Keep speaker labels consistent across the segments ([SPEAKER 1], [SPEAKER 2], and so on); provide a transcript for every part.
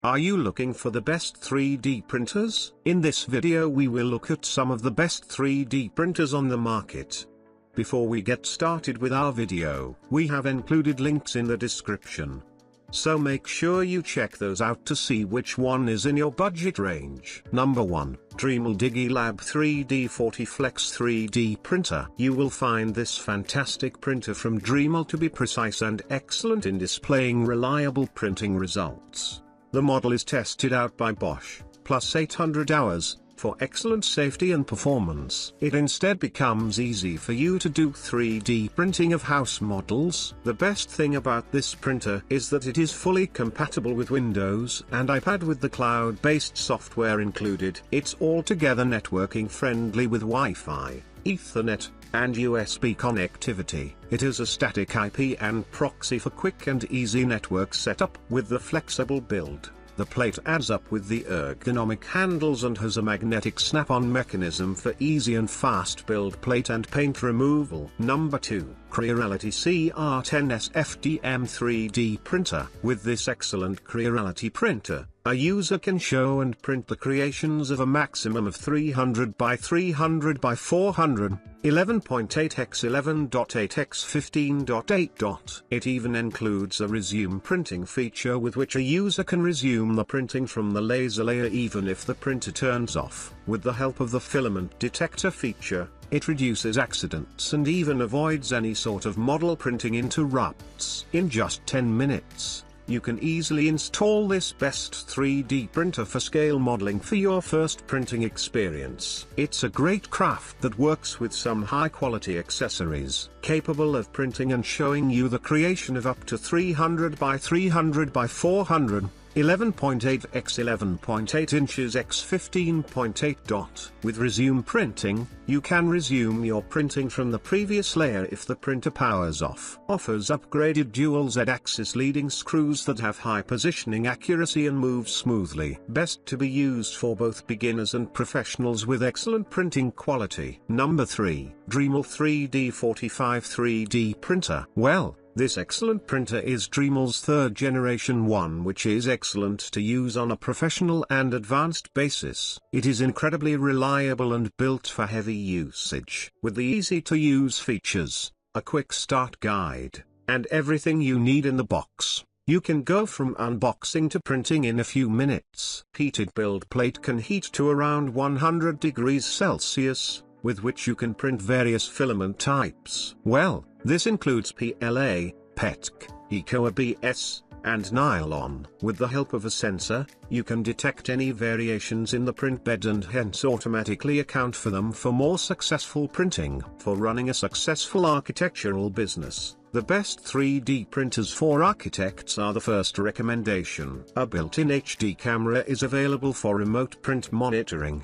[SPEAKER 1] Are you looking for the best 3D printers? In this video we will look at some of the best 3D printers on the market. Before we get started with our video, we have included links in the description. So make sure you check those out to see which one is in your budget range. Number 1, DreamDiggy Lab 3D 40 Flex 3D Printer. You will find this fantastic printer from Dremel to be precise and excellent in displaying reliable printing results. The model is tested out by Bosch, plus 800 hours, for excellent safety and performance. It instead becomes easy for you to do 3D printing of house models. The best thing about this printer is that it is fully compatible with Windows and iPad with the cloud-based software included. It's altogether networking friendly with Wi-Fi, Ethernet, and USB connectivity. It is a static IP and proxy for quick and easy network setup. With the flexible build, the plate adds up with the ergonomic handles and has a magnetic snap-on mechanism for easy and fast build plate and paint removal. Number 2, Creality CR10S FDM 3D Printer. With this excellent Creality printer, a user can show and print the creations of a maximum of 300 by 300 by 400, 11.8 x 11.8 x 15.8. It even includes a resume printing feature with which a user can resume the printing from the laser layer even if the printer turns off. With the help of the filament detector feature, it reduces accidents and even avoids any sort of model printing interrupts. In just 10 minutes, you can easily install this best 3D printer for scale modeling for your first printing experience. It's a great craft that works with some high-quality accessories, capable of printing and showing you the creation of up to 300 by 300 by 400, 11.8 x 11.8 inches x 15.8. With resume printing, you can resume your printing from the previous layer if the printer powers off. Offers upgraded dual Z-axis leading screws that have high positioning accuracy and move smoothly. Best to be used for both beginners and professionals with excellent printing quality. Number 3, Dremel 3D 45 3D Printer. Well, this excellent printer is Dremel's third generation one, which is excellent to use on a professional and advanced basis. It is incredibly reliable and built for heavy usage. With the easy-to-use features, a quick start guide, and everything you need in the box, you can go from unboxing to printing in a few minutes. Heated build plate can heat to around 100 degrees Celsius, with which you can print various filament types. Well, this includes PLA, PETC, ECO-ABS, and nylon. With the help of a sensor, you can detect any variations in the print bed and hence automatically account for them for more successful printing. For running a successful architectural business, the best 3D printers for architects are the first recommendation. A built-in HD camera is available for remote print monitoring.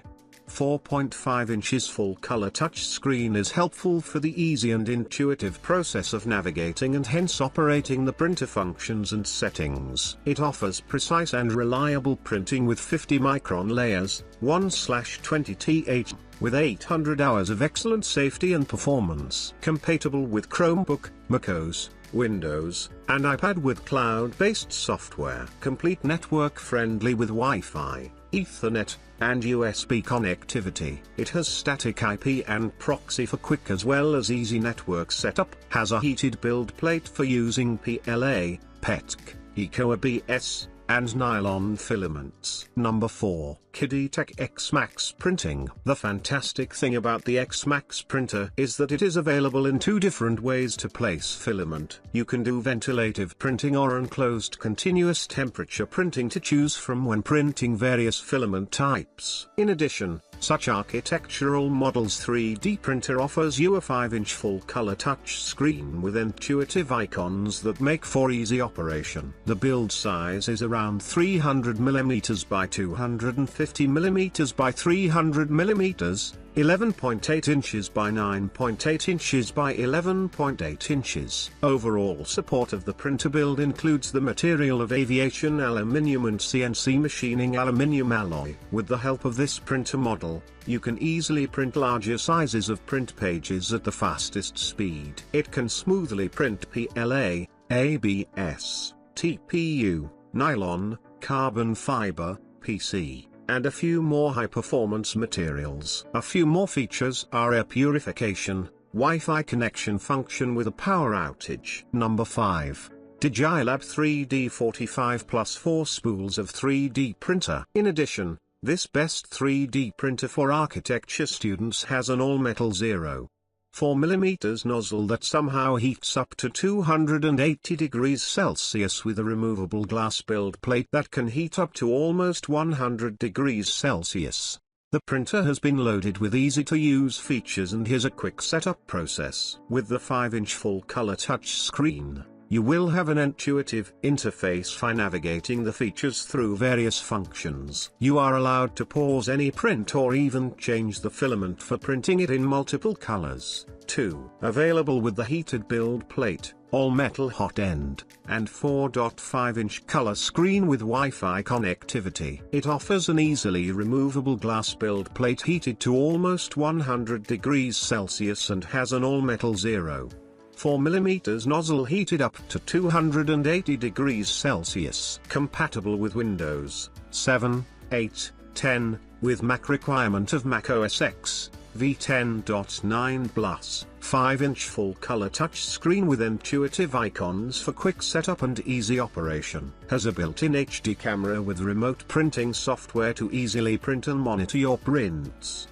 [SPEAKER 1] 4.5 inches full-color touchscreen is helpful for the easy and intuitive process of navigating and hence operating the printer functions and settings. It offers precise and reliable printing with 50-micron layers, 1/20th, with 800 hours of excellent safety and performance. Compatible with Chromebook, macOS, Windows, and iPad with cloud-based software. Complete network-friendly with Wi-Fi, Ethernet, and USB connectivity. It has static IP and proxy for quick as well as easy network setup. Has a heated build plate for using PLA, PETC, ECO-ABS, and nylon filaments. Number 4, Kiditech Xmax Printing. The fantastic thing about the Xmax printer is that it is available in 2 different ways to place filament. You can do ventilative printing or enclosed continuous temperature printing to choose from when printing various filament types. In addition, such architectural models 3D printer offers you a 5-inch full-color touch screen with intuitive icons that make for easy operation. The build size is around 300 mm by 250 mm by 300 mm, 11.8 inches by 9.8 inches by 11.8 inches. Overall support of the printer build includes the material of aviation aluminium and CNC machining aluminium alloy. With the help of this printer model, you can easily print larger sizes of print pages at the fastest speed. It can smoothly print PLA, ABS, TPU, nylon, carbon fiber, PC, and a few more high-performance materials. A few more features are air purification, Wi-Fi connection function with a power outage. Number 5. DreamDiggy Lab 3D 45 plus 4 spools of 3D printer. In addition, this best 3D printer for architecture students has an all-metal 0.4mm nozzle that somehow heats up to 280 degrees Celsius with a removable glass build plate that can heat up to almost 100 degrees Celsius. The printer has been loaded with easy-to-use features, and here's a quick setup process. With the 5-inch full-color touchscreen, you will have an intuitive interface for navigating the features through various functions. You are allowed to pause any print or even change the filament for printing it in multiple colors. 2. Available with the heated build plate, all-metal hot end, and 4.5-inch color screen with Wi-Fi connectivity. It offers an easily removable glass build plate heated to almost 100 degrees Celsius and has an all-metal 0.4mm nozzle heated up to 280 degrees Celsius. Compatible with Windows 7, 8, 10, with Mac requirement of Mac OS X, v10.9 Plus. 5-inch full-color touchscreen with intuitive icons for quick setup and easy operation. Has a built-in HD camera with remote printing software to easily print and monitor your prints.